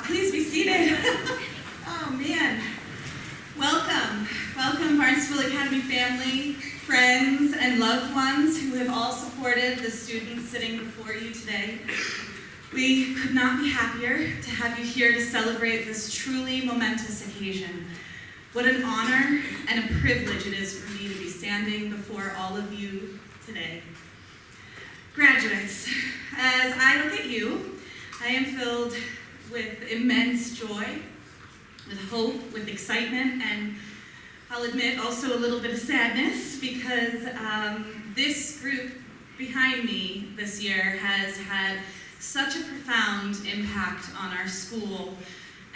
Please be seated. Oh man. Welcome. Welcome, Barnstable Academy family, friends, and loved ones who have all supported the students sitting before you today. We could not be happier to have you here to celebrate this truly momentous occasion. What an honor and a privilege it is for me to be standing before all of you today. Graduates, as I look at you, I am filled with immense joy, with hope, with excitement, and I'll admit also a little bit of sadness because this group behind me this year has had such a profound impact on our school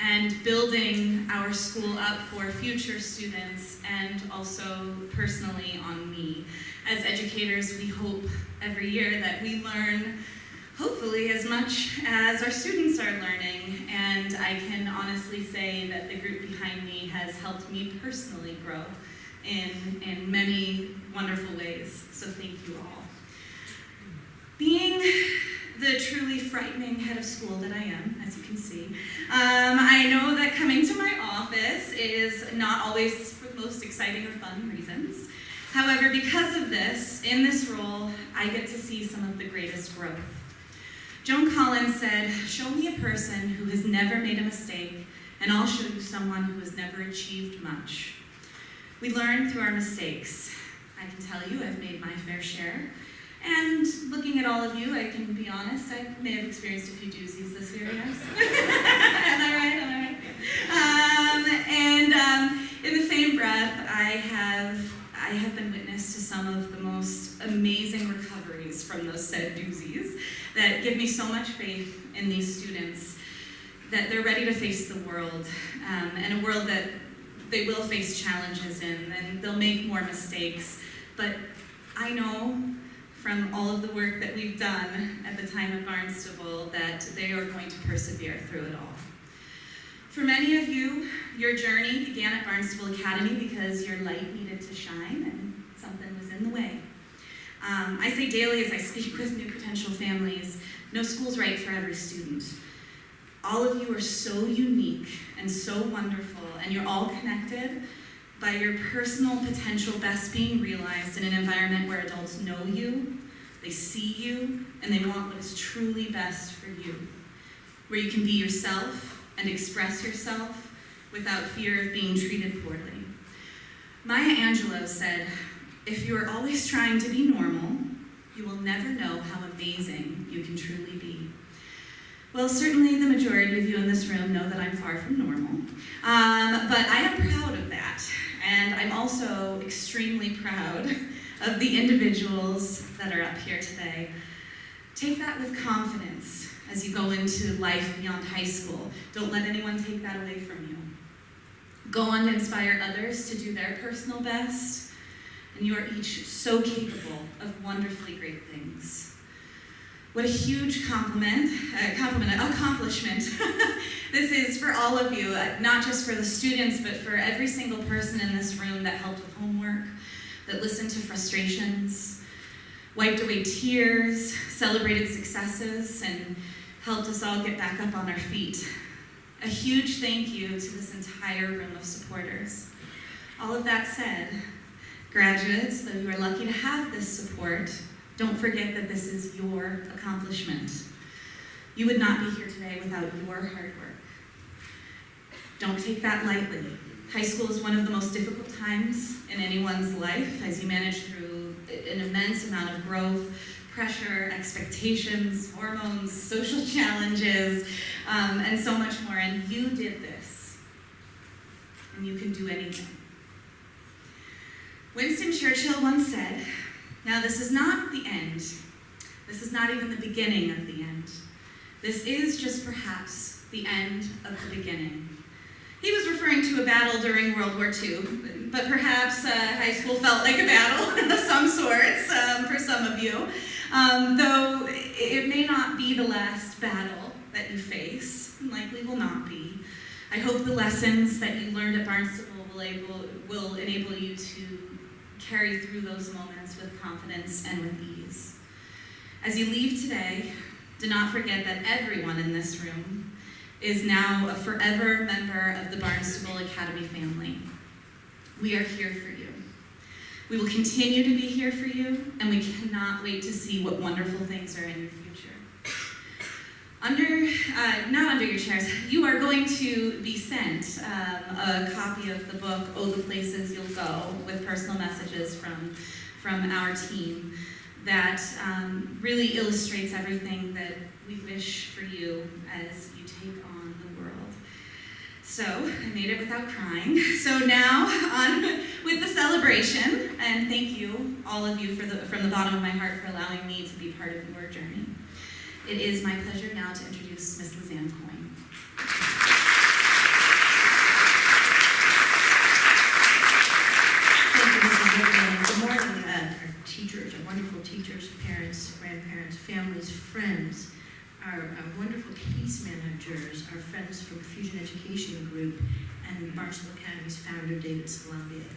and building our school up for future students and also personally on me. As educators, we hope every year that we learn hopefully as much as our students are learning, and I can honestly say that the group behind me has helped me personally grow in many wonderful ways, so thank you all. Being the truly frightening head of school that I am, as you can see, I know that coming to my office is not always for the most exciting or fun reasons. However, because of this, in this role, I get to see some of the greatest growth. Joan Collins said, "Show me a person who has never made a mistake, and I'll show you someone who has never achieved much." We learn through our mistakes. I can tell you I've made my fair share. And looking at all of you, I can be honest, I may have experienced a few doozies this year, yes? Am I right? In the same breath, I have been witness to some of the most amazing recoveries from those said doozies that give me so much faith in these students that they're ready to face the world, and a world that they will face challenges in, and they'll make more mistakes. But I know from all of the work that we've done at the time at Barnstable that they are going to persevere through it all. For many of you, your journey began at Barnstable Academy because your light needed to shine and something was in the way. I say daily as I speak with new potential families, no school's right for every student. All of you are so unique and so wonderful, and you're all connected by your personal potential best being realized in an environment where adults know you, they see you, and they want what is truly best for you, where you can be yourself and express yourself without fear of being treated poorly. Maya Angelou said, "If you are always trying to be normal, you will never know how amazing you can truly be." Well, certainly the majority of you in this room know that I'm far from normal, but I am proud of that, and I'm also extremely proud of the individuals that are up here today. Take that with confidence as you go into life beyond high school. Don't let anyone take that away from you. Go on to inspire others to do their personal best, and you are each so capable of wonderfully great things. What a huge accomplishment this is for all of you, not just for the students, but for every single person in this room that helped with homework, that listened to frustrations, wiped away tears, celebrated successes, and helped us all get back up on our feet. A huge thank you to this entire room of supporters. All of that said, graduates, though you are lucky to have this support, don't forget that this is your accomplishment. You would not be here today without your hard work. Don't take that lightly. High school is one of the most difficult times in anyone's life as you manage through an immense amount of growth, pressure, expectations, hormones, social challenges, and so much more. And you did this, and you can do anything. Winston Churchill once said, "Now this is not the end. This is not even the beginning of the end. This is just perhaps the end of the beginning." He was referring to a battle during World War II, but perhaps high school felt like a battle of some sorts for some of you, though it may not be the last battle that you face, and likely will not be. I hope the lessons that you learned at Barnstable will enable you to carry through those moments with confidence and with ease. As you leave today, do not forget that everyone in this room is now a forever member of the Barnstable Academy family. We are here for you. We will continue to be here for you, and we cannot wait to see what wonderful things are in your future. Not under your chairs, you are going to be sent a copy of the book, Oh, the Places You'll Go, with personal messages from our team that really illustrates everything that we wish for you as you take on the world. So, I made it without crying. So now, on with the celebration, and thank you, all of you, from the bottom of my heart, for allowing me to be part of your journey. It is my pleasure now to introduce Ms. Lizanne Coyne. Thank you, Mrs. Whitman. Good morning, our teachers, our wonderful teachers, parents, grandparents, families, friends, our wonderful case managers, our friends from Fusion Education Group, and Barnstable Academy's founder, David Salambier.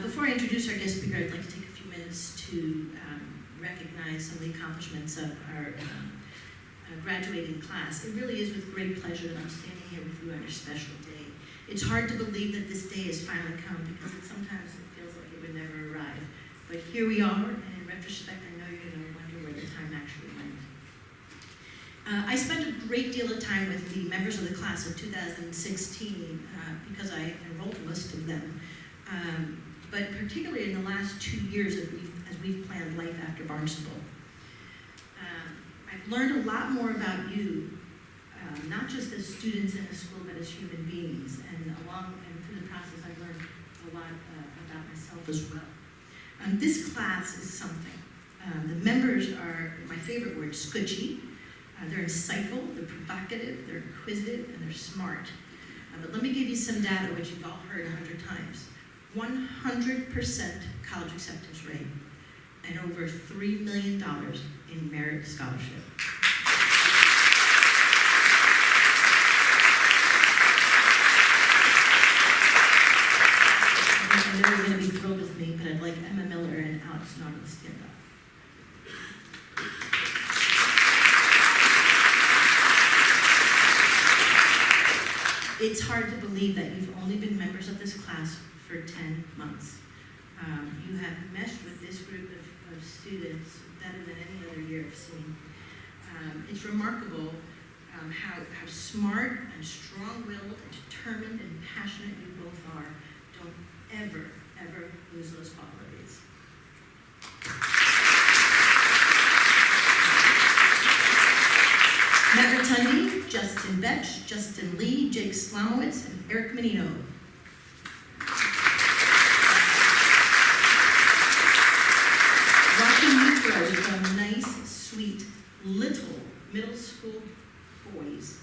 Before I introduce our guest speaker, I'd like to take a few minutes to recognize some of the accomplishments of our graduating class. It really is with great pleasure that I'm standing here with you on your special day. It's hard to believe that this day has finally come because sometimes it feels like it would never arrive. But here we are, and in retrospect, I know you're going to wonder where the time actually went. I spent a great deal of time with the members of the class of 2016 because I enrolled most of them. But particularly in the last 2 years as we've planned life after Barnstable. I've learned a lot more about you, not just as students in a school, but as human beings. And through the process, I've learned a lot about myself as well. This class is something. The members are, my favorite word, scutchy. They're insightful, they're provocative, they're inquisitive, and they're smart. But let me give you some data, which you've all heard 100 times. 100% college acceptance rate, and over $3 million in merit scholarship. I know you're going to be thrilled with me, but I'd like Emma Miller and Alex Nard to stand up. It's hard to believe that you've only been members of this class for 10 months. You have meshed with this group of students better than any other year I've seen. It's remarkable how smart and strong-willed and determined and passionate you both are. Don't ever, ever lose those qualities. Matt Rotundi, Justin Betch, Justin Lee, Jake Slomowitz, and Eric Menino. Watching you grow from nice, sweet, little middle school boys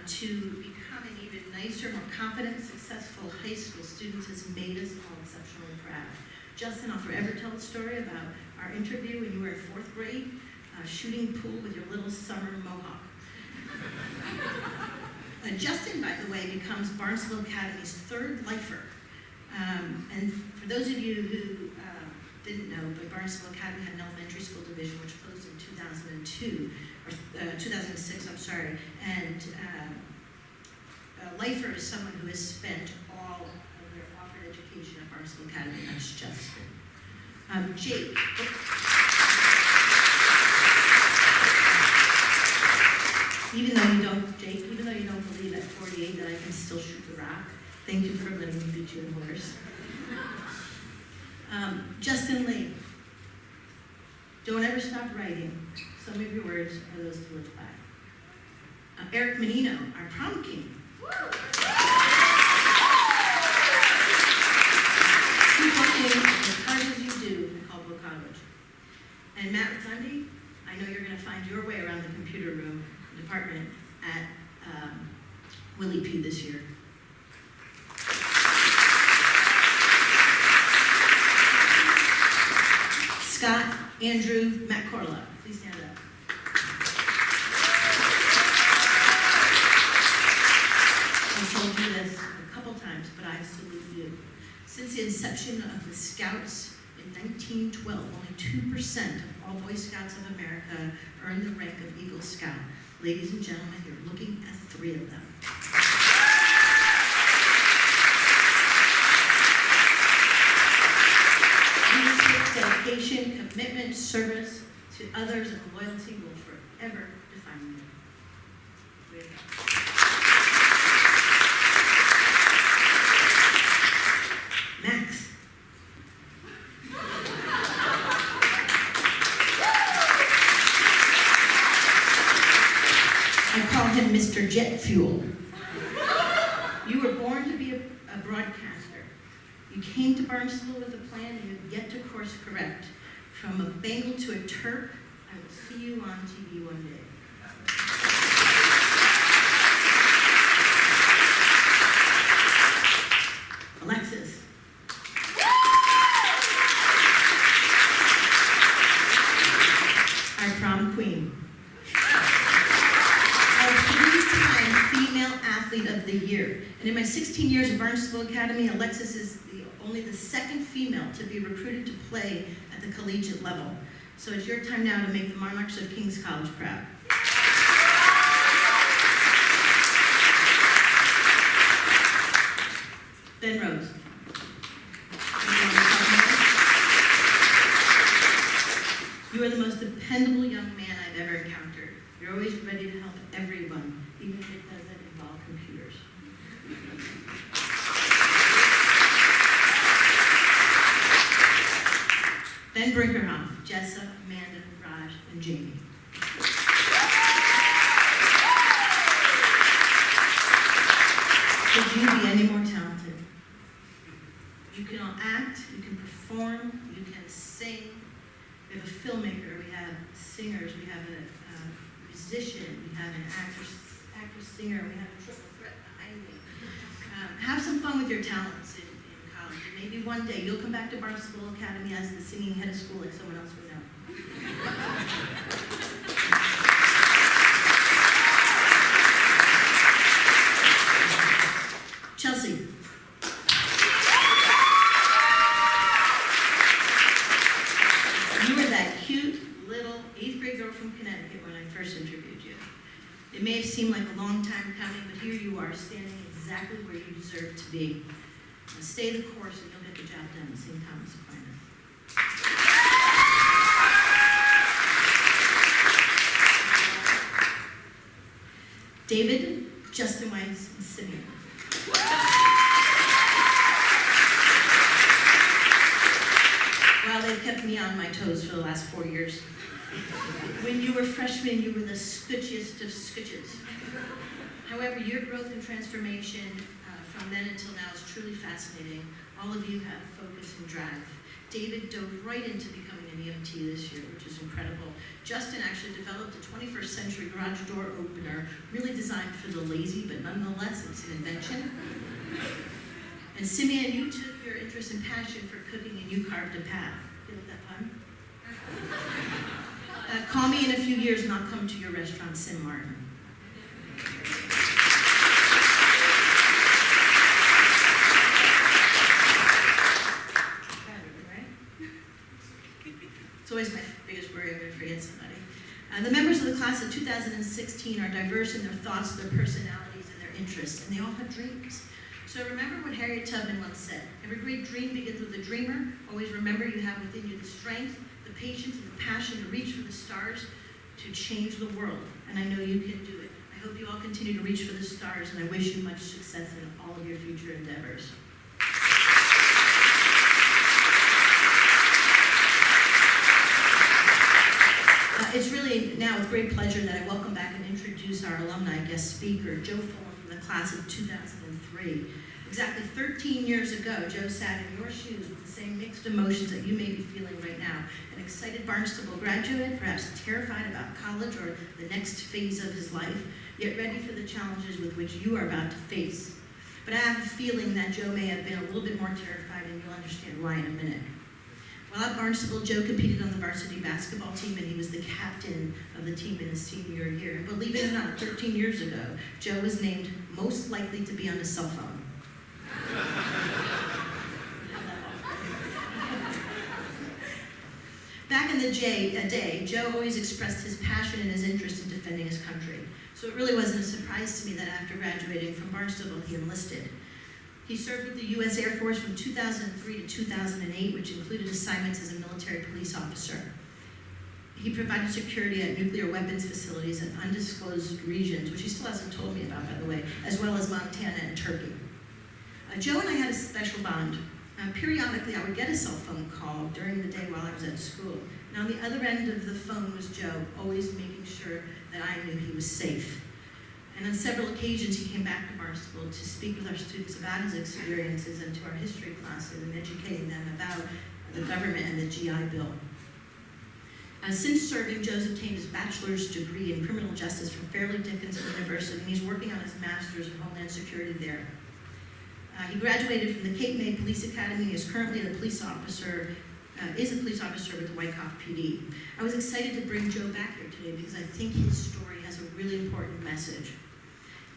to becoming even nicer, more confident, successful high school students has made us all exceptionally proud. Justin, I'll forever tell the story about our interview when you were in 4th grade, shooting pool with your little summer mohawk. Justin, by the way, becomes Barnstable Academy's 3rd lifer. And for those of you who didn't know, but Barnstable Academy had an elementary school division which closed in 2002, or 2006, I'm sorry. And a lifer is someone who has spent all of their offered education at Barnstable Academy. That's Justin. Jake. Even though you don't believe at 48 that I can still shoot the rock, thank you for letting me beat you in horse. Justin Lee. Don't ever stop writing. Some of your words are those to live by. Eric Menino, our prom king. Keep working as hard as you do at Caldwell College. And Matt Rotundi, I know you're going to find your way around the computer room department at Willie P. this year. Scott, Andrew, Matt Corla, please stand up. I've told you this a couple times, but I salute you. Since the inception of the Scouts in 1912, only 2% of all Boy Scouts of America earned the rank of Eagle Scout. Ladies and gentlemen, you're looking at 3 of them. Leadership, dedication, commitment, service to others, and loyalty will forever define you. Max. I call him Mr. Jet Fuel. You were born to be a broadcaster. You came to Barnstable with a plan and you've yet to course correct. From a Bengal to a Turk, I will see you on TV one day. Alexis. Our prom queen. Our 3-time female athlete of the year. And in my 16 years at Barnstable Academy, Alexis is only the 2nd female to be recruited to play at the collegiate level. So it's your time now to make the Monarchs of King's College proud. Ben Rose. You are the most dependable young man I've ever encountered. You're always ready to help everyone, even if it doesn't involve computers. Ben Brinkerhoff, Jessa, Amanda, Raj, and Jamie. Could you be any more talented? You can all act, you can perform, you can sing. We have a filmmaker, we have singers, we have a musician, we have an actor-singer, we have a triple threat behind me. Have some fun with your talents in college. Maybe one day you'll come back to Barnstable Academy as the singing head of school like someone else would know. Chelsea. You were that cute little 8th grade girl from Connecticut when I first interviewed you. It may have seemed like a long time coming, but here you are, standing exactly where you deserve to be. Now stay the course and you'll get the job done at St. Thomas Aquinas. David, Justin Weiss, and Simeon. Well, they've kept me on my toes for the last 4 years. When you were freshmen, you were the scutchiest of scutches. However, your growth and transformation from then until now is truly fascinating. All of you have focus and drive. David dove right into becoming an EMT this year, which is incredible. Justin actually developed a 21st century garage door opener, really designed for the lazy, but nonetheless, it's an invention. And Simeon, you took your interest and passion for cooking and you carved a path. You like that pun? Call me in a few years and I'll come to your restaurant, Sim Martin. It's always my biggest worry, I'm going to forget somebody. The members of the class of 2016 are diverse in their thoughts, their personalities, and their interests, and they all have dreams. So remember what Harriet Tubman once said, every great dream begins with a dreamer. Always remember you have within you the strength, the patience, and the passion to reach for the stars, to change the world. And I know you can do it. I hope you all continue to reach for the stars, and I wish you much success in all of your future endeavors. It's really now with great pleasure that I welcome back and introduce our alumni guest speaker, Joe Fulham from the class of 2003. Exactly 13 years ago, Joe sat in your shoes with the same mixed emotions that you may be feeling right now. An excited Barnstable graduate, perhaps terrified about college or the next phase of his life, yet ready for the challenges with which you are about to face. But I have a feeling that Joe may have been a little bit more terrified, and you'll understand why in a minute. While at Barnstable, Joe competed on the varsity basketball team, and he was the captain of the team in his senior year. And believe it or not, 13 years ago, Joe was named most likely to be on his cell phone. Back in the the day, Joe always expressed his passion and his interest in defending his country. So it really wasn't a surprise to me that after graduating from Barnstable, he enlisted. He served with the U.S. Air Force from 2003 to 2008, which included assignments as a military police officer. He provided security at nuclear weapons facilities in undisclosed regions, which he still hasn't told me about, by the way, as well as Montana and Turkey. Joe and I had a special bond. Periodically, I would get a cell phone call during the day while I was at school. And on the other end of the phone was Joe, always making sure that I knew he was safe. And on several occasions, he came back to Barnstable to speak with our students about his experiences and to our history classes and educating them about the government and the GI Bill. Since serving, Joe's obtained his bachelor's degree in criminal justice from Fairleigh Dickinson University, and he's working on his master's in Homeland Security there. He graduated from the Cape May Police Academy. He is currently a police officer with the Wyckoff PD. I was excited to bring Joe back here today because I think his story has a really important message.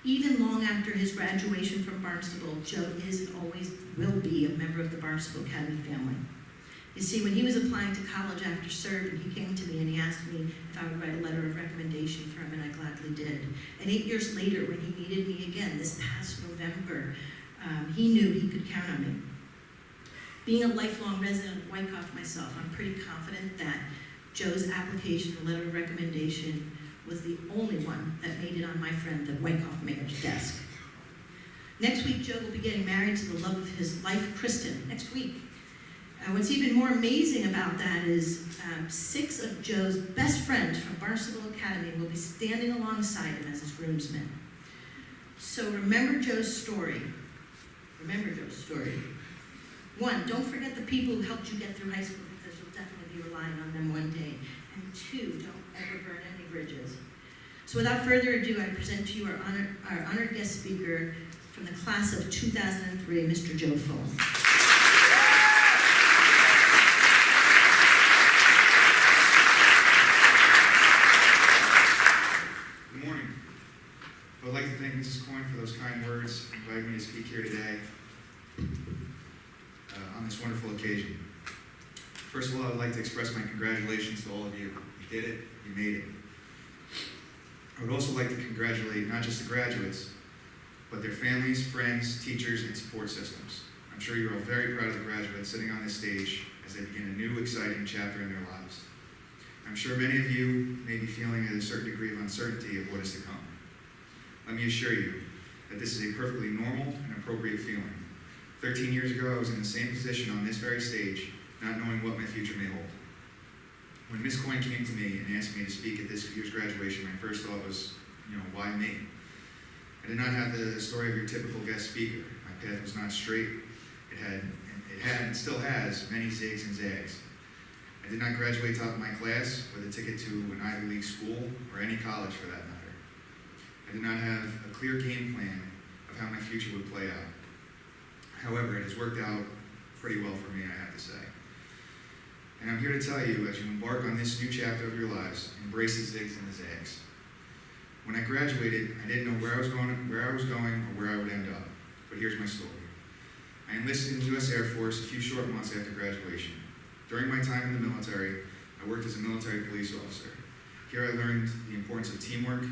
Even long after his graduation from Barnstable, Joe is and always will be a member of the Barnstable Academy family. You see, when he was applying to college after serving, he came to me and he asked me if I would write a letter of recommendation for him, and I gladly did. And 8 years later, when he needed me again this past November, he knew he could count on me. Being a lifelong resident of Wyckoff myself, I'm pretty confident that Joe's application and letter of recommendation was the only one that made it on my friend, the Wyckoff mayor's desk. Next week, Joe will be getting married to the love of his life, Kristen, next week. What's even more amazing about that is 6 of Joe's best friends from Barnstable Academy will be standing alongside him as his groomsmen. So remember Joe's story. Remember Joe's story. 1, don't forget the people who helped you get through high school, because you'll definitely be relying on them one day. And 2, don't ever burn any bridges. So without further ado, I present to you our honored guest speaker from the class of 2003, Mr. Joe Full. I would like to thank Mrs. Coyne for those kind words, inviting me to speak here today on this wonderful occasion. First of all, I'd like to express my congratulations to all of you. You did it, you made it. I would also like to congratulate not just the graduates, but their families, friends, teachers, and support systems. I'm sure you're all very proud of the graduates sitting on this stage as they begin a new, exciting chapter in their lives. I'm sure many of you may be feeling a certain degree of uncertainty of what is to come. Let me assure you that this is a perfectly normal and appropriate feeling. 13 years ago, I was in the same position on this very stage, not knowing what my future may hold. When Ms. Coyne came to me and asked me to speak at this year's graduation, my first thought was, why me? I did not have the story of your typical guest speaker. My path was not straight. It had and still has many zigs and zags. I did not graduate top of my class with a ticket to an Ivy League school or any college for that matter. I did not have a clear game plan of how my future would play out. However, it has worked out pretty well for me, I have to say. And I'm here to tell you, as you embark on this new chapter of your lives, embrace the zigs and the zags. When I graduated, I didn't know where I was going or where I would end up. But here's my story. I enlisted in the U.S. Air Force a few short months after graduation. During my time in the military, I worked as a military police officer. Here I learned the importance of teamwork,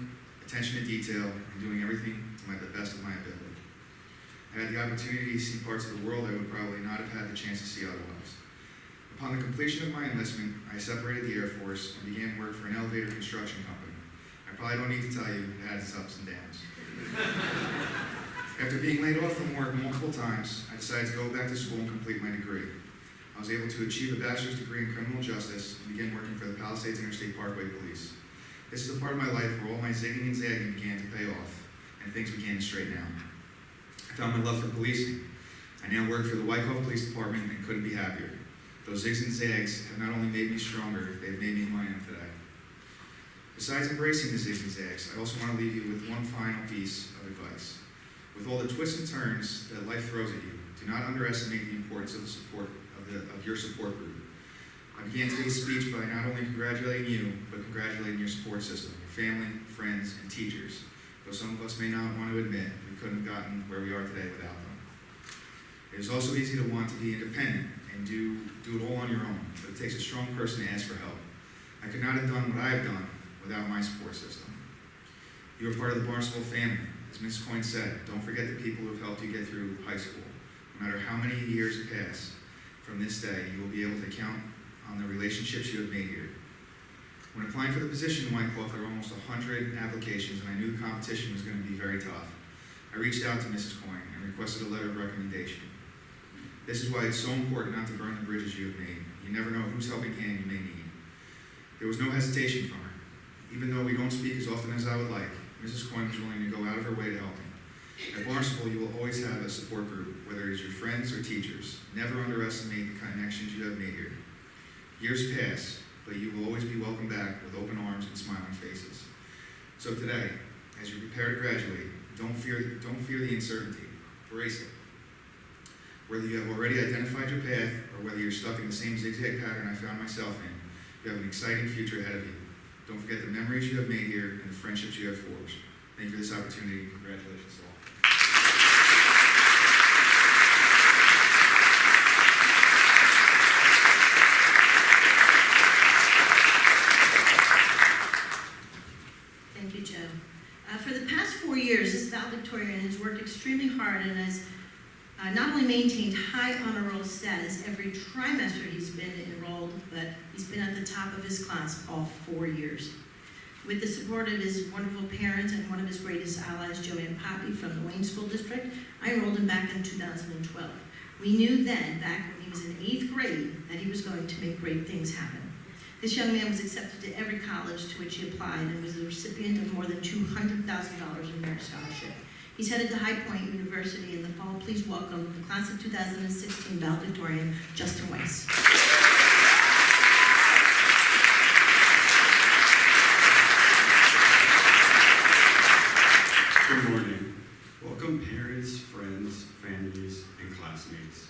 attention to detail, and doing everything to the best of my ability. I had the opportunity to see parts of the world I would probably not have had the chance to see otherwise. Upon the completion of my enlistment, I separated the Air Force and began work for an elevator construction company. I probably don't need to tell you, it had its ups and downs. After being laid off from work multiple times, I decided to go back to school and complete my degree. I was able to achieve a bachelor's degree in criminal justice and begin working for the Palisades Interstate Parkway Police. This is a part of my life where all my zigging and zagging began to pay off, and things began to straighten out. I found my love for policing. I now work for the Wyckoff Police Department and couldn't be happier. Those zigs and zags have not only made me stronger, they've made me who I am today. Besides embracing the zigs and zags, I also want to leave you with one final piece of advice. With all the twists and turns that life throws at you, do not underestimate the importance of the support of your support group. I began today's speech by not only congratulating you, but congratulating your support system, your family, friends, and teachers. Though some of us may not want to admit, we couldn't have gotten where we are today without them. It is also easy to want to be independent and do it all on your own, but it takes a strong person to ask for help. I could not have done what I have done without my support system. You are part of the Barnstable family. As Ms. Coyne said, don't forget the people who have helped you get through high school. No matter how many years pass from this day, you will be able to count on the relationships you have made here. When applying for the position in Wyckoff, there were almost 100 applications, and I knew the competition was going to be very tough. I reached out to Mrs. Coyne and requested a letter of recommendation. This is why it's so important not to burn the bridges you have made. You never know whose helping hand you may need. There was no hesitation from her. Even though we don't speak as often as I would like, Mrs. Coyne was willing to go out of her way to help me. At Barnstable, you will always have a support group, whether it is your friends or teachers. Never underestimate the connections you have made here. Years pass, but you will always be welcomed back with open arms and smiling faces. So today, as you prepare to graduate, don't fear the uncertainty. Embrace it. Whether you have already identified your path or whether you're stuck in the same zigzag pattern I found myself in, you have an exciting future ahead of you. Don't forget the memories you have made here and the friendships you have forged. Thank you for this opportunity. Congratulations to all. Thank you, Joe. For the past 4 years, this valedictorian has worked extremely hard and has not only maintained high honor roll status every trimester he's been enrolled, but he's been at the top of his class all 4 years. With the support of his wonderful parents and one of his greatest allies, Joanne Poppy from the Wayne School District, I enrolled him back in 2012. We knew then, back when he was in 8th grade, that he was going to make great things happen. This young man was accepted to every college to which he applied and was the recipient of more than $200,000 in merit scholarship. He's headed to High Point University in the fall. Please welcome the class of 2016 valedictorian, Justin Weiss. Good morning. Welcome parents, friends, families, and classmates.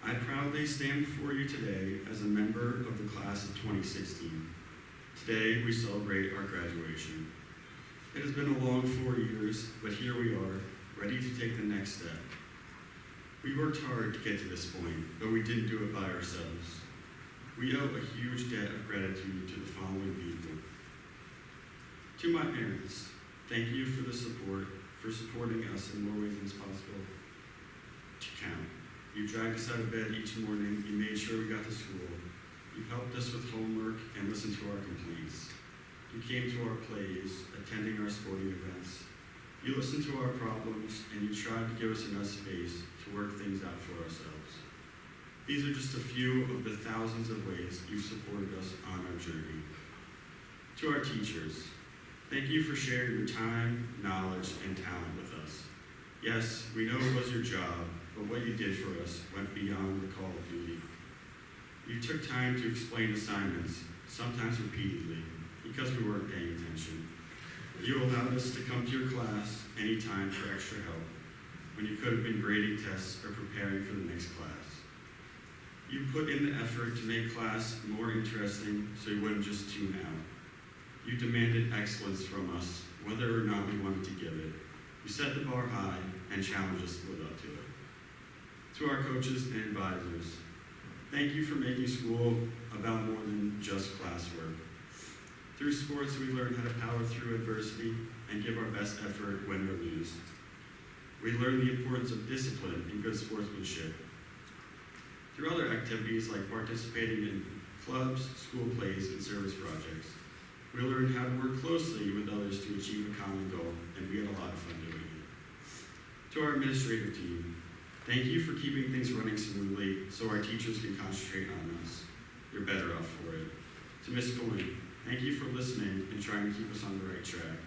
I proudly stand before you today as a member of the class of 2016. Today we celebrate our graduation. It has been a long 4 years, but here we are, ready to take the next step. We worked hard to get to this point, but we didn't do it by ourselves. We owe a huge debt of gratitude to the following people. To my parents, thank you for the support, for supporting us in more ways than possible to count. You dragged us out of bed each morning, you made sure we got to school. You helped us with homework and listened to our complaints. You came to our plays, attending our sporting events. You listened to our problems, and you tried to give us enough space to work things out for ourselves. These are just a few of the thousands of ways you've supported us on our journey. To our teachers, thank you for sharing your time, knowledge, and talent with us. Yes, we know it was your job, but what you did for us went beyond the call of duty. You took time to explain assignments, sometimes repeatedly, because we weren't paying attention. You allowed us to come to your class anytime for extra help, when you could have been grading tests or preparing for the next class. You put in the effort to make class more interesting so you wouldn't just tune out. You demanded excellence from us, whether or not we wanted to give it. You set the bar high and challenged us to live up to it. To our coaches and advisors, thank you for making school about more than just classwork. Through sports, we learn how to power through adversity and give our best effort, win or lose. We learn the importance of discipline and good sportsmanship. Through other activities like participating in clubs, school plays, and service projects, we learned how to work closely with others to achieve a common goal, and we had a lot of fun doing it. To our administrative team, thank you for keeping things running smoothly so our teachers can concentrate on us. You're better off for it. To Ms. Coyne, thank you for listening and trying to keep us on the right track.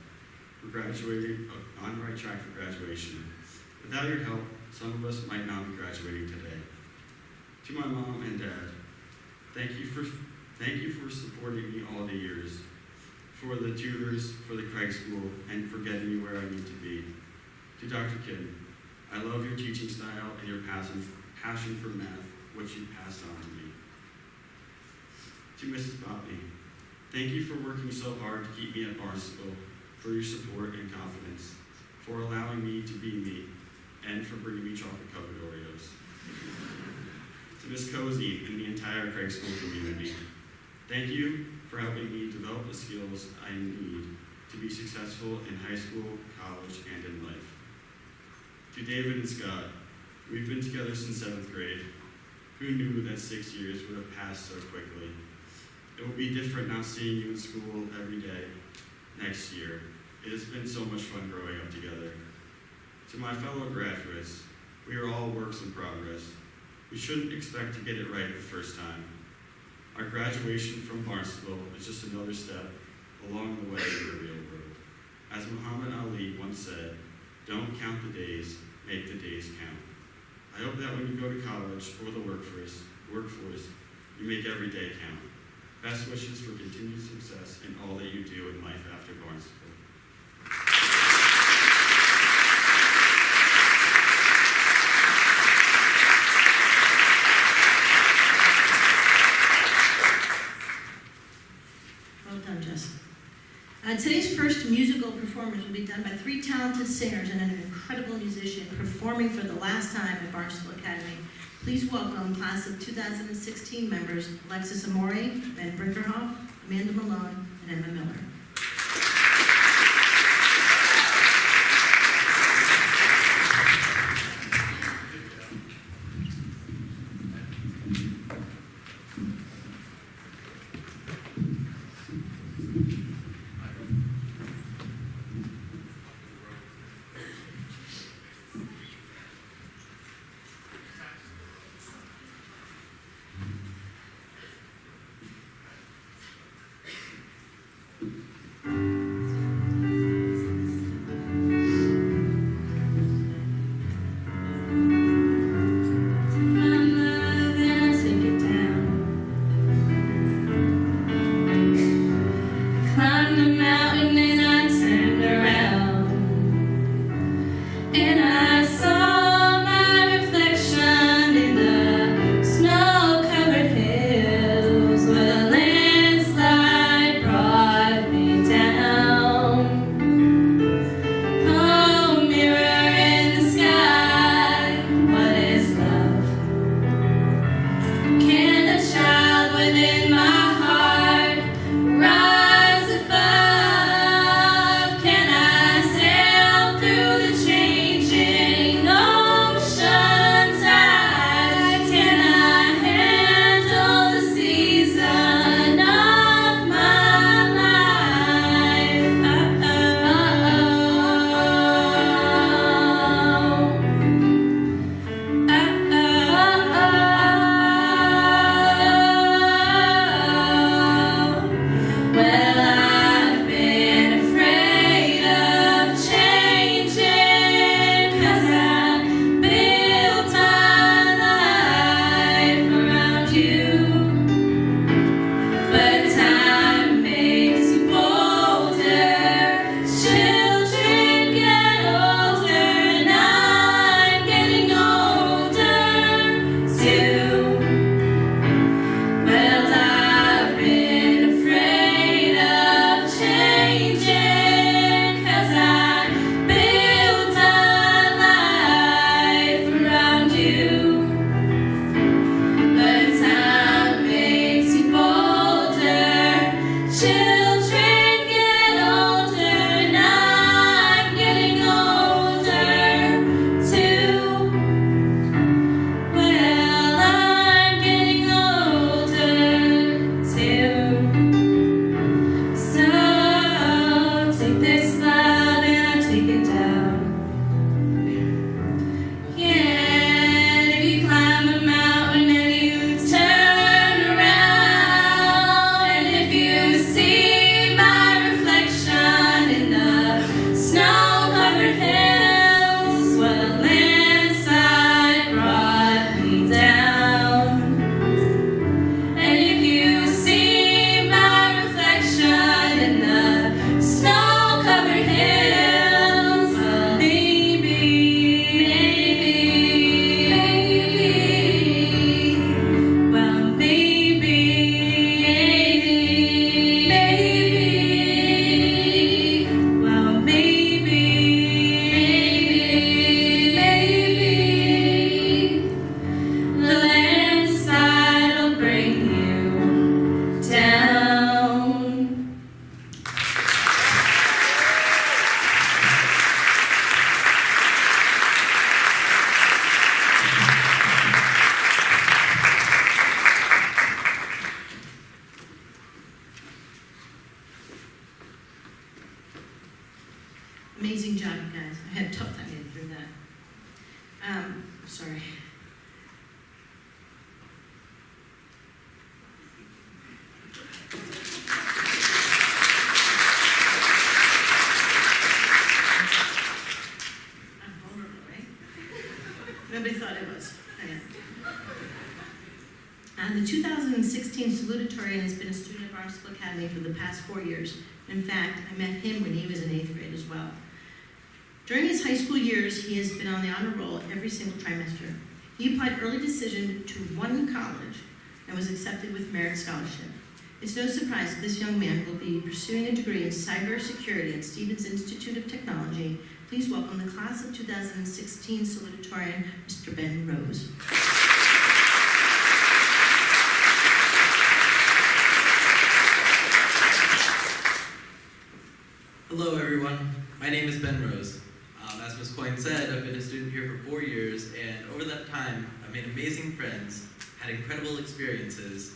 On the right track for graduation. Without your help, some of us might not be graduating today. To my mom and dad, thank you for supporting me all the years, for the tutors, for the Craig School, and for getting me where I need to be. To Dr. Kim, I love your teaching style and your passion for math, which you passed on to me. To Mrs. Poppy, thank you for working so hard to keep me at Barnstable, for your support and confidence, for allowing me to be me, and for bringing me chocolate-covered Oreos. To Ms. Cozy and the entire Craig School community, Thank you for helping me develop the skills I need to be successful in high school, college, and in life. To David and Scott, we've been together since 7th grade. Who knew that 6 years would have passed so quickly? It will be different now seeing you in school every day next year. It has been so much fun growing up together. To my fellow graduates, we are all works in progress. We shouldn't expect to get it right the first time. Our graduation from Barnstable is just another step along the way in the real world. As Muhammad Ali once said, don't count the days, make the days count. I hope that when you go to college or the workforce, you make every day count. Best wishes for continued success in all that you do in life after Barnstable. Well done, Jess. Today's first musical performance will be done by 3 talented singers and an incredible musician performing for the last time at Barnstable Academy. Please welcome class of 2016 members Alexis Amore, Ben Brinkerhoff, Amanda Malone, and Emma Miller. sorry. I'm vulnerable, right? Nobody thought it was. I am. The 2016 salutatorian has been a student at Barnstable Academy for the past 4 years. In fact, I met him when he was in 8th grade as well. During his high school years, he has been on the honor roll every single trimester. He applied early decision to one college and was accepted with merit scholarship. It's no surprise that this young man will be pursuing a degree in cybersecurity at Stevens Institute of Technology. Please welcome the class of 2016 salutatorian, Mr. Ben Rose. Hello everyone, my name is Ben Rose. As Ms. Coyne said, I've been a student here for 4 years, and over that time, I've made amazing friends, had incredible experiences,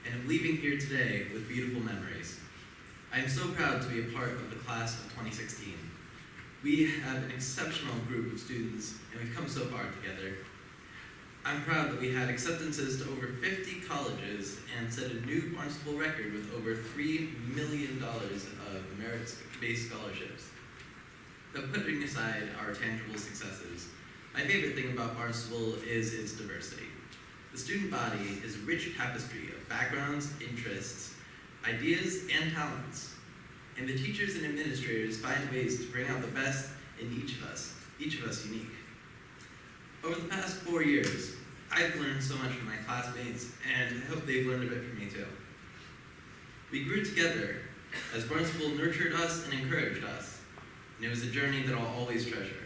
and I'm leaving here today with beautiful memories. I am so proud to be a part of the class of 2016. We have an exceptional group of students, and we've come so far together. I'm proud that we had acceptances to over 50 colleges and set a new Barnstable record with over $3 million of merit-based scholarships. But putting aside our tangible successes, my favorite thing about Barnstable is its diversity. The student body is a rich tapestry of backgrounds, interests, ideas, and talents. And the teachers and administrators find ways to bring out the best in each of us unique. Over the past 4 years, I've learned so much from my classmates, and I hope they've learned a bit from me too. We grew together as Barnstable nurtured us and encouraged us. And it was a journey that I'll always treasure.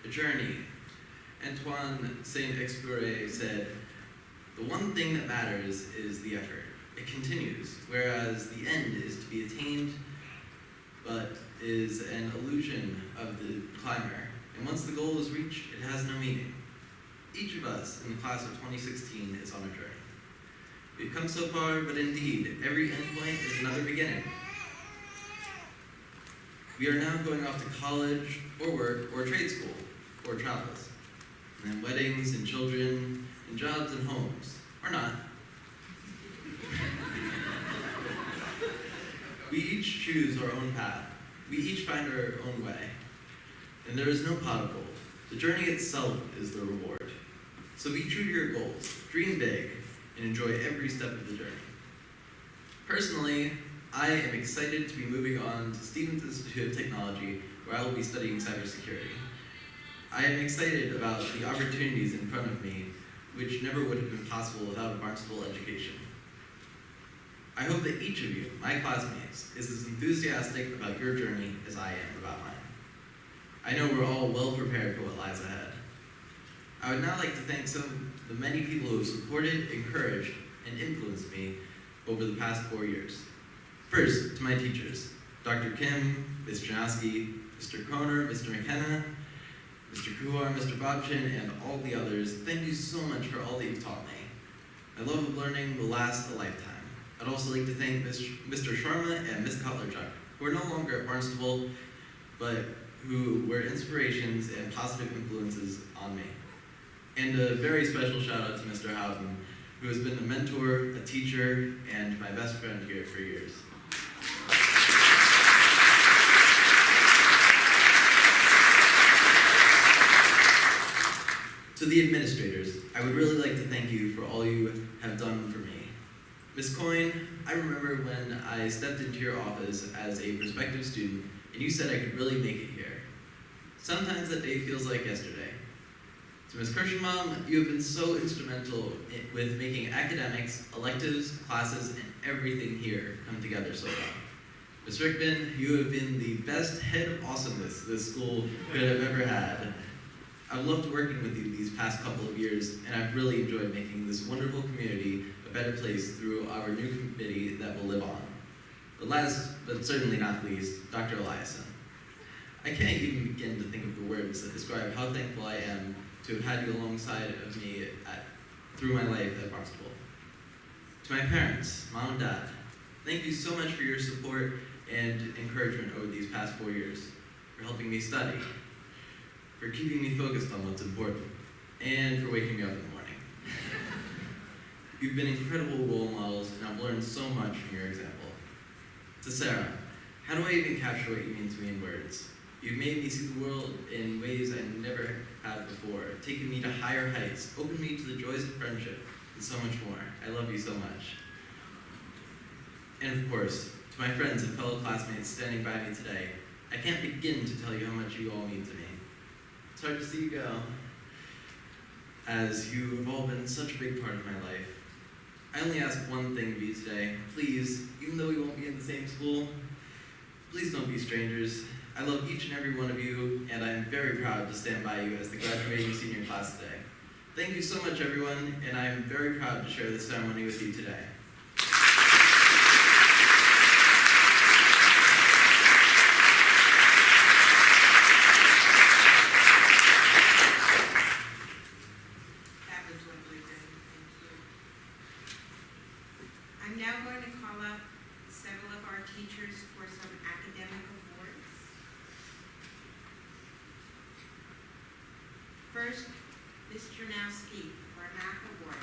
A journey. Antoine Saint-Exupéry said, "The one thing that matters is the effort. It continues, whereas the end is to be attained, but is an illusion of the climber. And once the goal is reached, it has no meaning." Each of us in the class of 2016 is on a journey. We've come so far, but indeed, every endpoint is another beginning. We are now going off to college, or work, or trade school, or travels. And then weddings, and children, and jobs, and homes. Or not. We each choose our own path. We each find our own way. And there is no pot of gold. The journey itself is the reward. So be true to your goals, dream big, and enjoy every step of the journey. Personally, I am excited to be moving on to Stevens Institute of Technology, where I will be studying cybersecurity. I am excited about the opportunities in front of me, which never would have been possible without a Barnstable education. I hope that each of you, my classmates, is as enthusiastic about your journey as I am about mine. I know we're all well prepared for what lies ahead. I would now like to thank some of the many people who have supported, encouraged, and influenced me over the past 4 years. First, to my teachers, Dr. Kim, Ms. Janowski, Mr. Kroner, Mr. McKenna, Mr. Kuhar, Mr. Bobchin, and all the others, thank you so much for all that you've taught me. My love of learning will last a lifetime. I'd also like to thank Mr. Sharma and Ms. Kotlerchuk, who are no longer at Barnstable, but who were inspirations and positive influences on me. And a very special shout out to Mr. Houghton, who has been a mentor, a teacher, and my best friend here for years. To the administrators, I would really like to thank you for all you have done for me. Ms. Coyne, I remember when I stepped into your office as a prospective student, and you said I could really make it here. Sometimes that day feels like yesterday. To Ms. Kirschenbaum, you have been so instrumental with making academics, electives, classes, and everything here come together so well. Ms. Rickman, you have been the best head of awesomeness this school could have ever had. I've loved working with you these past couple of years, and I've really enjoyed making this wonderful community a better place through our new committee that will live on. But last, but certainly not least, Dr. Eliason. I can't even begin to think of the words that describe how thankful I am to have had you alongside of me through my life at Barnstable. To my parents, Mom and Dad, thank you so much for your support and encouragement over these past 4 years, for helping me study, for keeping me focused on what's important, and for waking me up in the morning. You've been incredible role models, and I've learned so much from your example. To Sarah, how do I even capture what you mean to me in words? You've made me see the world in ways I never have before, taken me to higher heights, opened me to the joys of friendship, and so much more. I love you so much. And of course, to my friends and fellow classmates standing by me today, I can't begin to tell you how much you all mean to me. It's hard to see you go, as you have all been such a big part of my life. I only ask one thing of you today. Please, even though we won't be in the same school, please don't be strangers. I love each and every one of you, and I am very proud to stand by you as the graduating senior class today. Thank you so much, everyone, and I am very proud to share this ceremony with you today. That was lovely, Ben. Thank you. I'm now going to call up several of our teachers for some academic awards. First, Ms. Chernowski for a math award.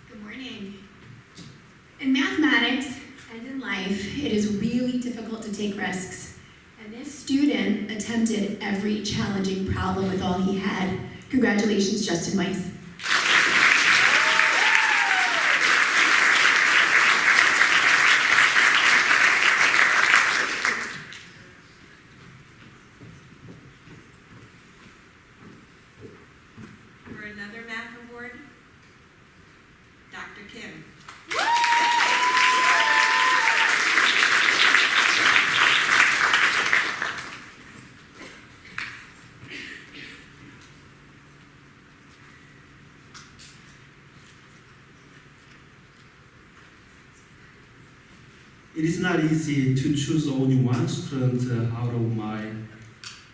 Good morning. In mathematics and in life, it is really difficult to take risks. And this student attempted every challenging problem with all he had. Congratulations, Justin Weiss. For another math award, Dr. Kim. It is not easy to choose only one student out of my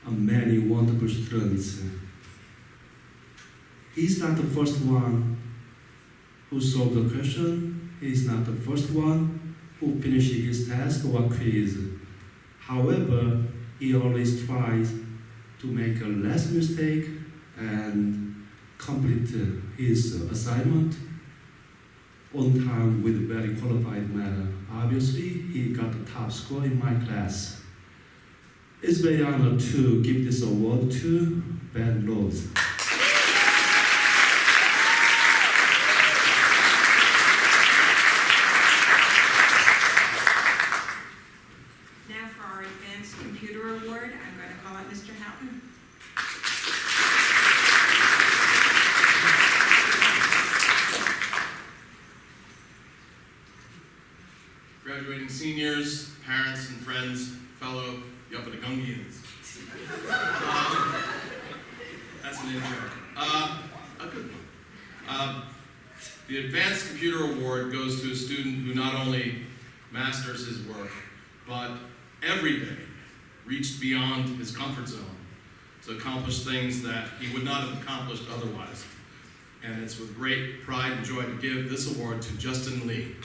many wonderful students. He's not the first one who solved the question. He's not the first one who finished his test or quiz. However, he always tries to make a less mistake and complete his assignment on time with a very qualified manner. Obviously, he got the top score in my class. It's very honored to give this award to Ben Rose. Now for our Advanced Computer Award, I'm going to call out Mr. Houghton. Graduating seniors, parents and friends, fellow Yuppatagungians. That's an intro. A good one. The Advanced Computer Award goes to a student who not only masters his work, but every day reached beyond his comfort zone to accomplish things that he would not have accomplished otherwise. And it's with great pride and joy to give this award to Justin Lee.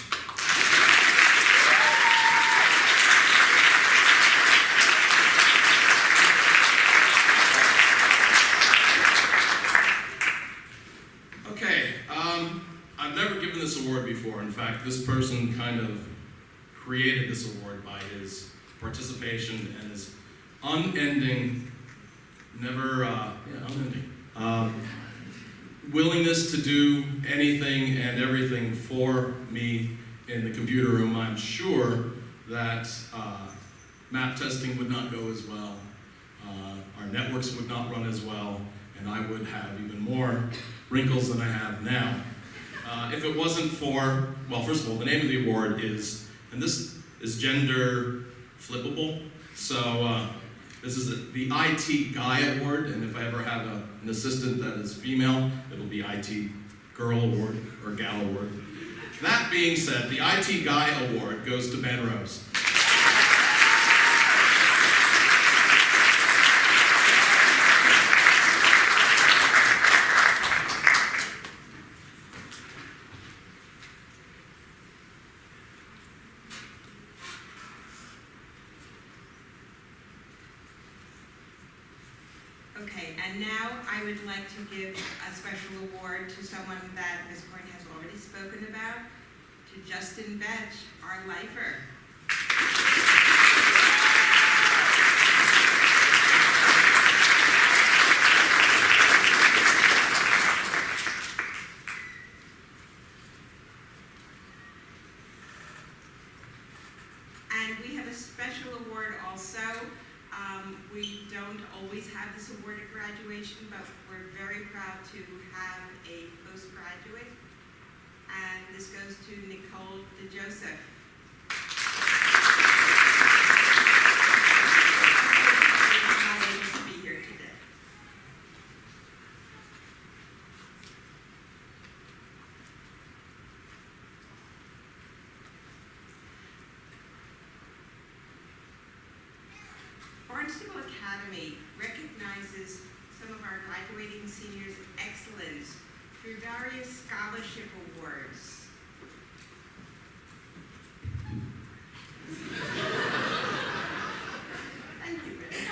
I've never given this award before. In fact, this person kind of created this award by his participation and his unending, willingness to do anything and everything for me in the computer room. I'm sure that map testing would not go as well, our networks would not run as well, and I would have even more wrinkles than I have now. If it wasn't for, well, first of all, the name of the award is, and this is gender flippable, so this is the IT Guy Award, and if I ever have an assistant that is female, it'll be IT Girl Award or Gal Award. That being said, the IT Guy Award goes to Ben Rose. Okay, and now I would like to give a special award to someone that Ms. Coyne has already spoken about, to Justin Betch, our lifer. And we have a special award also. We don't always have this award at graduation, but we're very proud to have a postgraduate. And this goes to Nicole DeJoseph. She's not able to be here today. Barnstable Academy recognizes some of our graduating seniors' excellence through various scholarship awards. Thank you, Betty.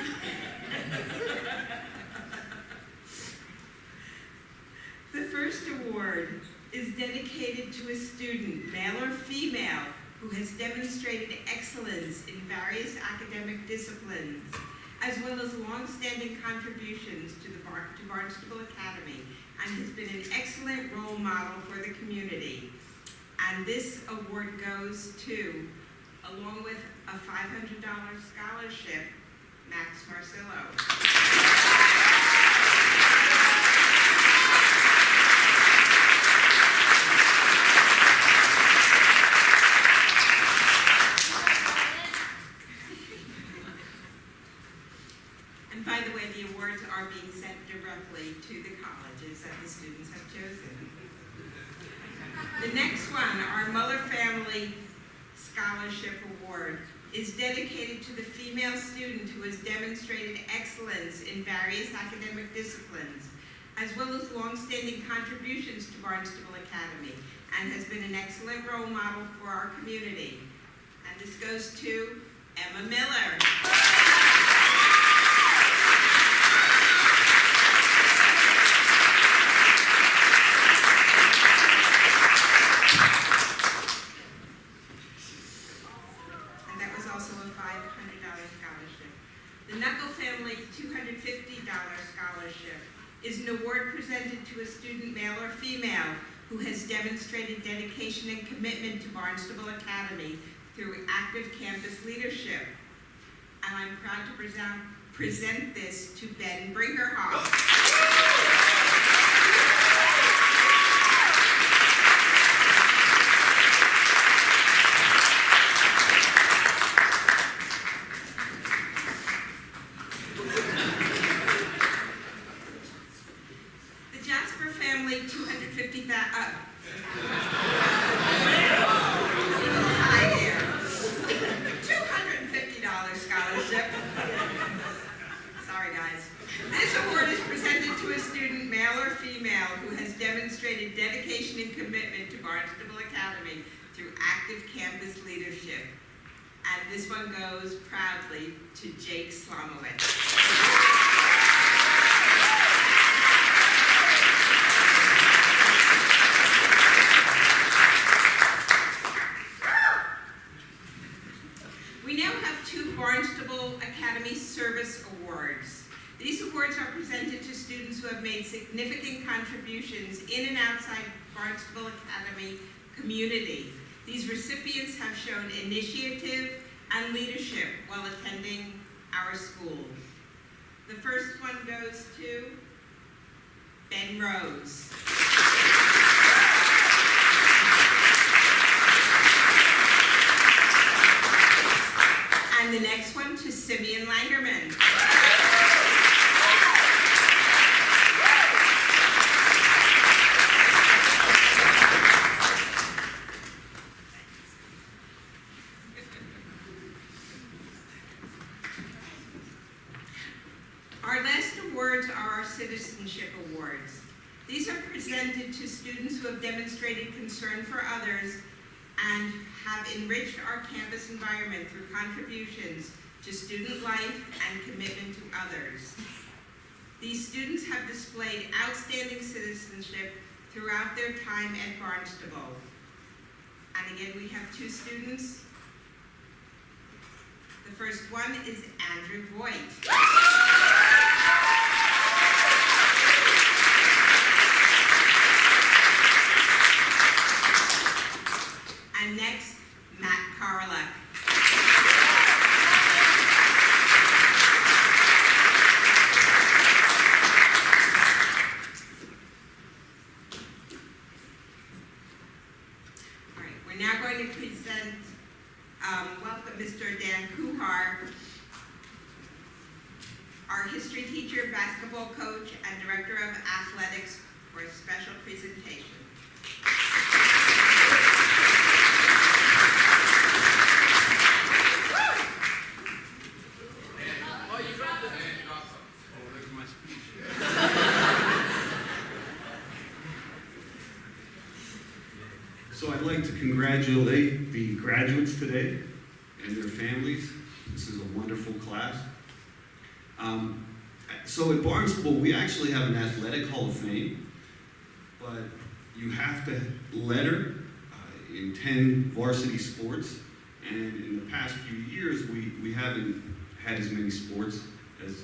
The first award is dedicated to a student, male or female, who has demonstrated excellence in various academic disciplines, as well as long-standing contributions to Barnstable Academy, and has been an excellent role model for the community. And this award goes to, along with a $500 scholarship, Max Marcillo. And by the way, the awards are being sent directly to the colleges that the students have chosen. The next one, our Muller Family Scholarship Award, is dedicated to the female student who has demonstrated excellence in various academic disciplines, as well as long-standing contributions to Barnstable Academy, and has been an excellent role model for our community. And this goes to Emma Miller. The Knuckle Family $250 scholarship is an award presented to a student, male or female, who has demonstrated dedication and commitment to Barnstable Academy through active campus leadership. And I'm proud to present this to Ben Brinkerhoff. Dedication and commitment to Barnstable Academy through active campus leadership. And this one goes proudly to Jake Slomowitz. We now have two Barnstable Academy Service Awards. These awards are presented to students who have made significant contributions in and outside Barnstable Academy community. These recipients have shown initiative and leadership while attending our school. The first one goes to Ben Rose. And the next one to Simeon Langerman. Our last awards are our Citizenship Awards. These are presented to students who have demonstrated concern for others and have enriched our campus environment through contributions to student life and commitment to others. These students have displayed outstanding citizenship throughout their time at Barnstable. And again, we have two students. The first one is Andrew Voigt. And next, Matt Karlak. All right, we're now going to present, welcome Mr. Dan Kuhar, our history teacher, basketball coach, and director of athletics for a special presentation. So I'd like to congratulate the graduates today and their families. This is a wonderful class. So at Barnstable, we actually have an athletic hall of fame, but you have to letter in 10 varsity sports. And in the past few years, we haven't had as many sports as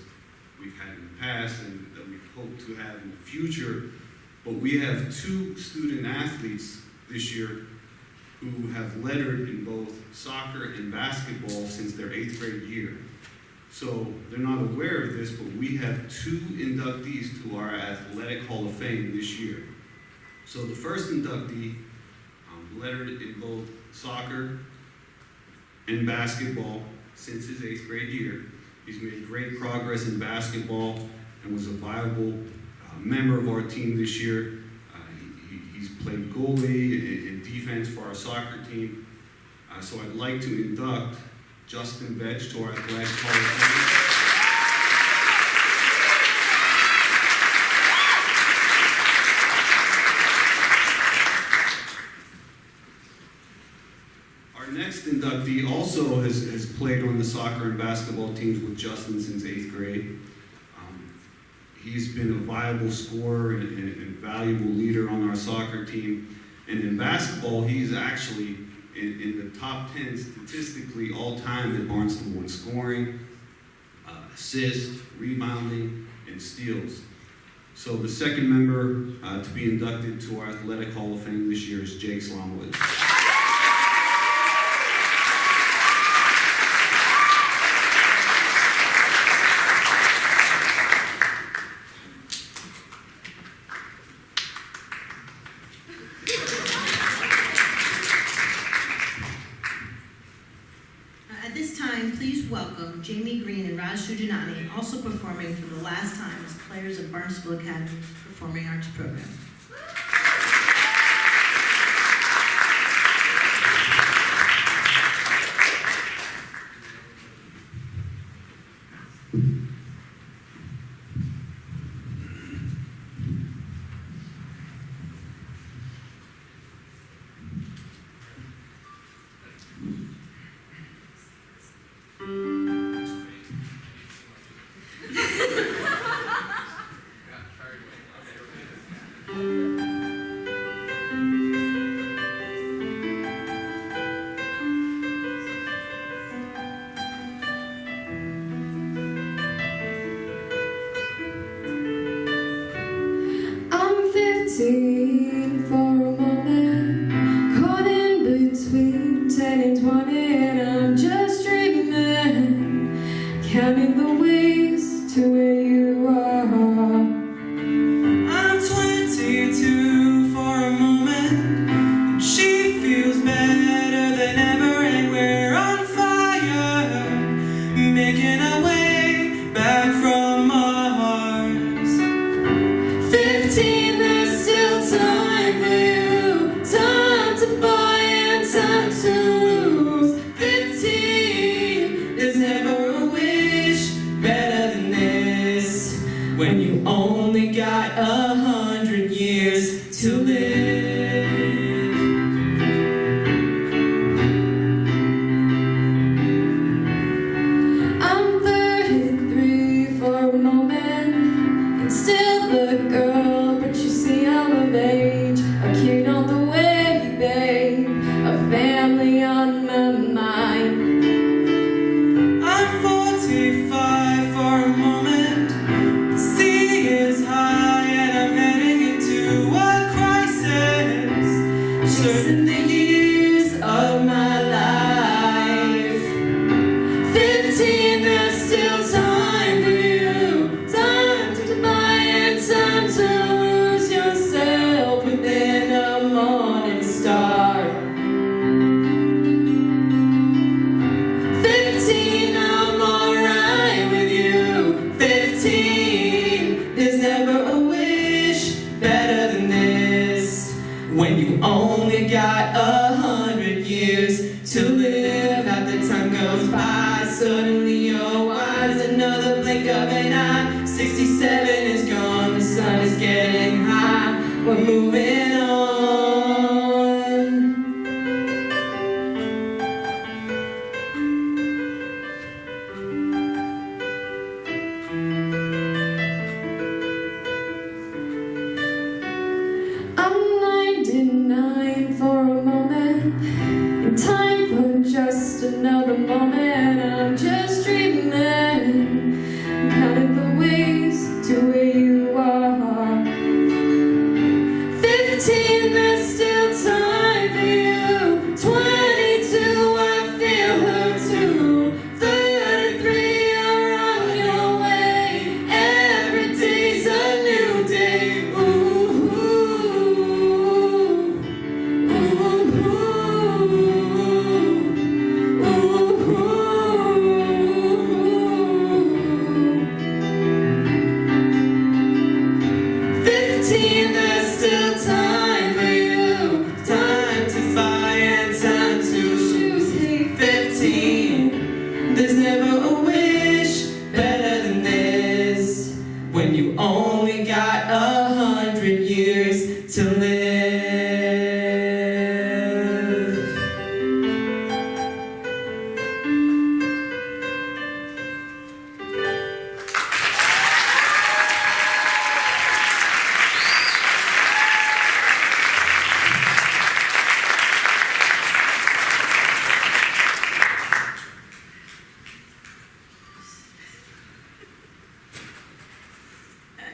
we've had in the past and that we hope to have in the future. But we have 2 student athletes this year who have lettered in both soccer and basketball since their 8th grade year. So they're not aware of this, but we have 2 inductees to our Athletic Hall of Fame this year. So the first inductee lettered in both soccer and basketball since his 8th grade year. He's made great progress in basketball and was a viable member of our team this year. He's played goalie and defense for our soccer team. So I'd like to induct Justin Betch to our Athletic Hall of Fame. Our next inductee also has played on the soccer and basketball teams with Justin since 8th grade. He's been a viable scorer and valuable leader on our soccer team. And in basketball, he's actually in the top 10 statistically all time at Barnstable in scoring, assists, rebounding, and steals. So the second member to be inducted to our Athletic Hall of Fame this year is Jake Slomowitz. At this time, please welcome Jamie Green and Raj Sujanani, also performing for the last time as players of Barnstable Academy's Performing Arts Program. I'm 15 for a moment, caught in between 10 and 20, and I'm just dreaming, counting the ways to where you are. I'm 22 for a moment, and she feels better than ever, and we're on fire, making our way back from Mars. 15, there's still time for you, time to buy and time to lose. 15, There's never a wish better than this, when you only got 100 years to live. I'm 33 for a moment, I'm still the girl, but you see I'm of age. A kid on the way, babe. A family on my mind. I'm 45 for a moment. The sea is high and I'm heading into a crisis. Chasing the years of my life. 15, there's still time for you. Time to buy and time to lose yourself within a morning star. 15, I'm alright with you. 15, there's never a wish better than this. When you only got 100 years to live, how the time goes by, suddenly you're wise. Another blink of an eye, 67 is gone, the sun is getting high. We're moving on. I'm 99 for a moment, and time for just another moment. I'm just dreaming, counting the ways to where you are. 15, there's still time for you. 22, I feel her too. 33, you're on your way. Every day's a new day. There's still time for you. Time to buy and time to choose. 15, there's never a wish better than this. When you only got 100 years to live.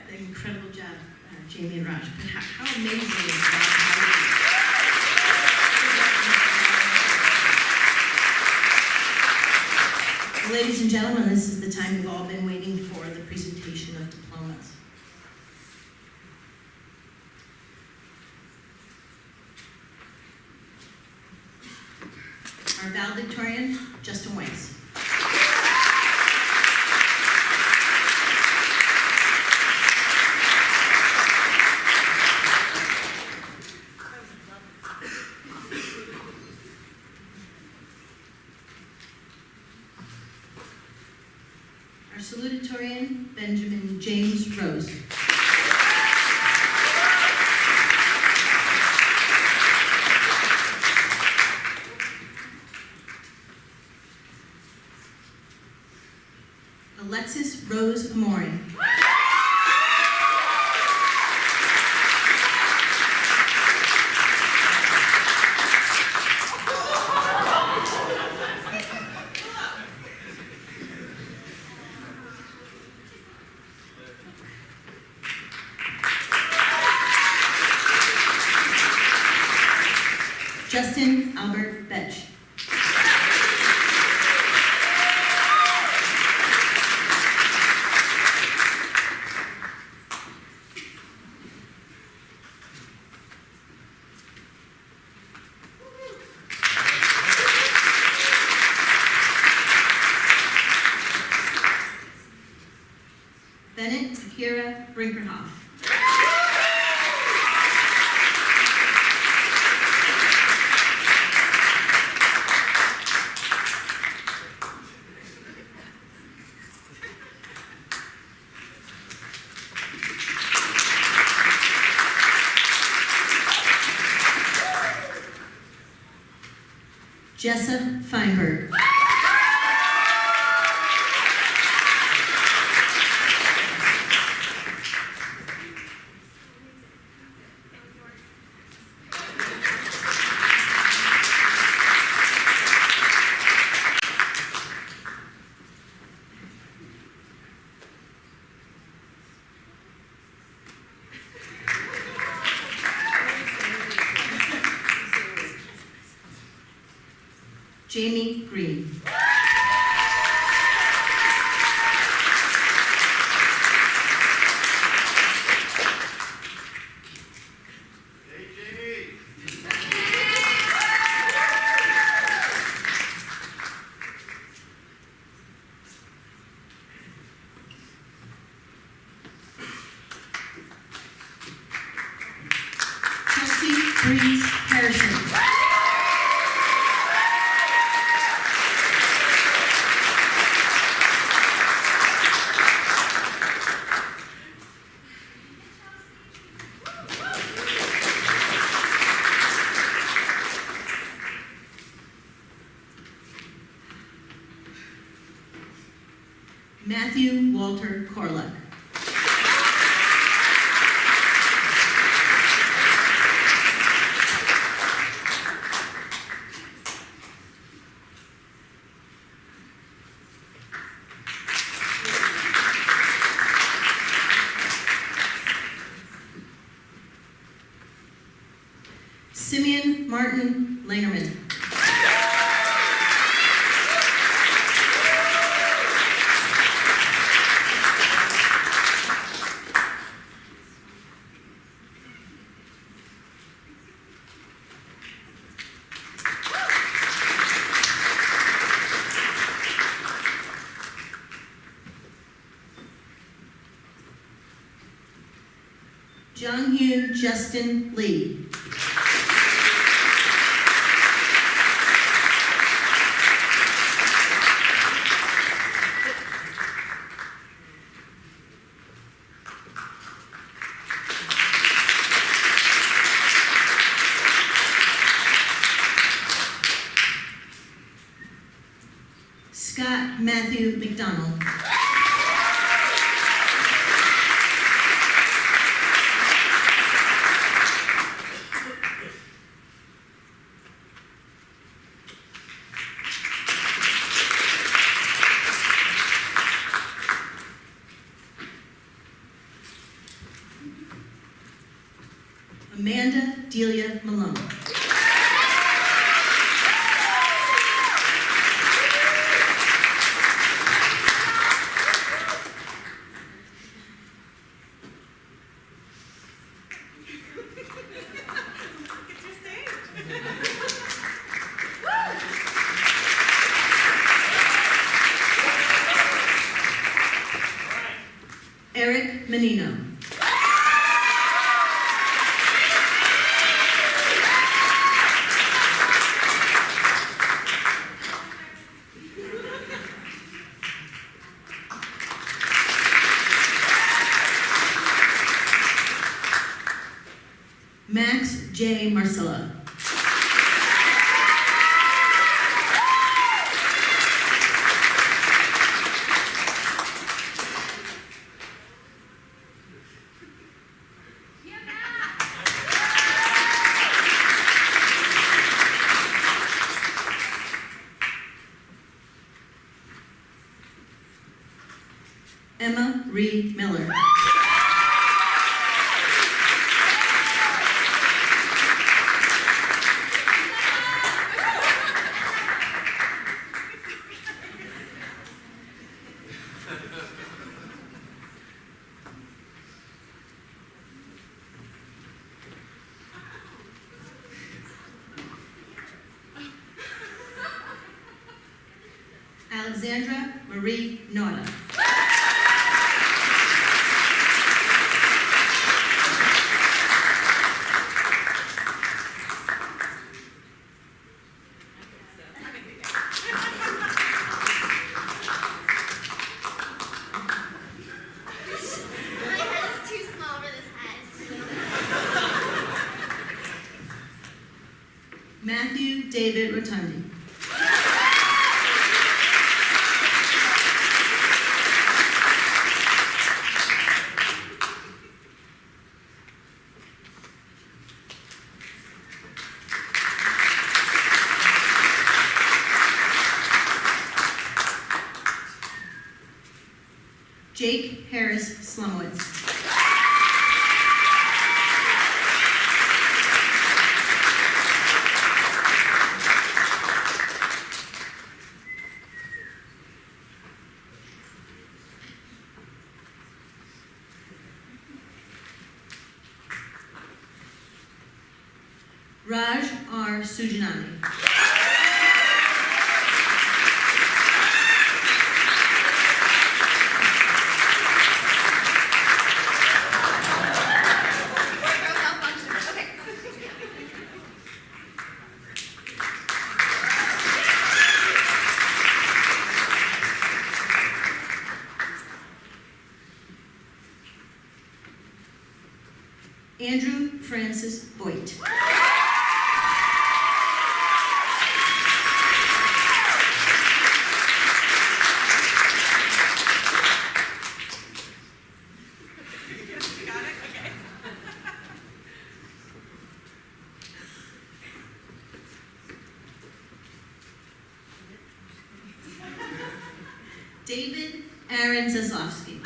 An incredible job, Jamie and Raj. But how amazing is that? Ladies and gentlemen, this is the time we've all been waiting for, the presentation of diplomas. Our valedictorian, Justin Weiss. Our salutatorian, Benjamin James Rose. Alexis Rose Amori. Justin Albert Betch. Bennett Akira Brinkerhoff. Jessa Feinberg. Jamie Green. Breeze Harrison. Matthew Walter Corlick. Simeon Martin Langerman. Jung-Hyun Justin Lee. Scott Matthew McDonald. Amanda Delia Malone. Eric Menino. Max J. Marcella. Emma Ree Miller. Alexandra Marie Nauta. Matthew David Rotundi. Jake Harris Slumowitz. Raj R. Sujanani. Andrew Francis Voigt. David Aaron Zaslowski.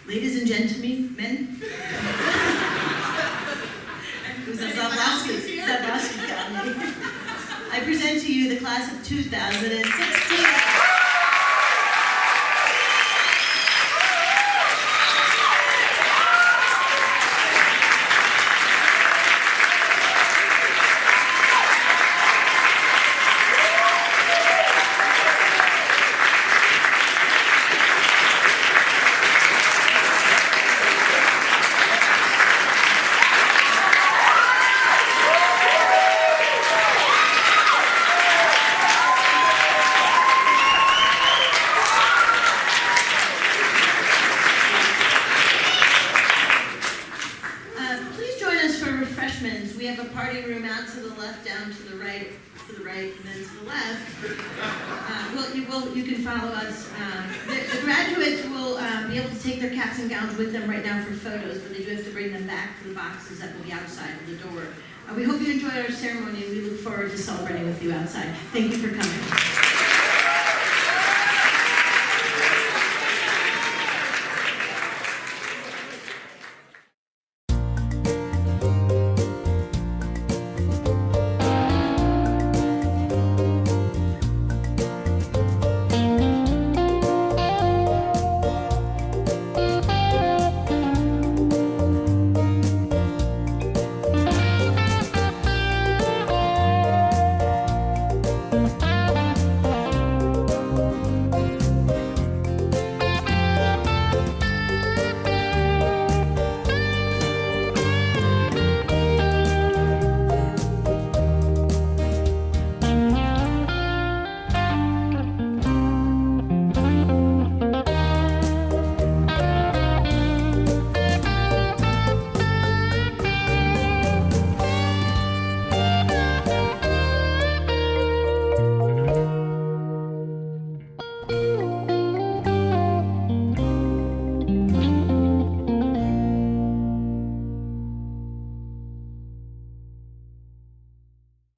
Ladies and gentlemen, men. Zaslowski got me. I present to you the class of 2016. We have a party room out to the left, down to the right, and then to the left. You can follow us. The graduates will be able to take their caps and gowns with them right now for photos, but they do have to bring them back to the boxes that will be outside of the door. We hope you enjoyed our ceremony, and we look forward to celebrating with you outside. Thank you for coming.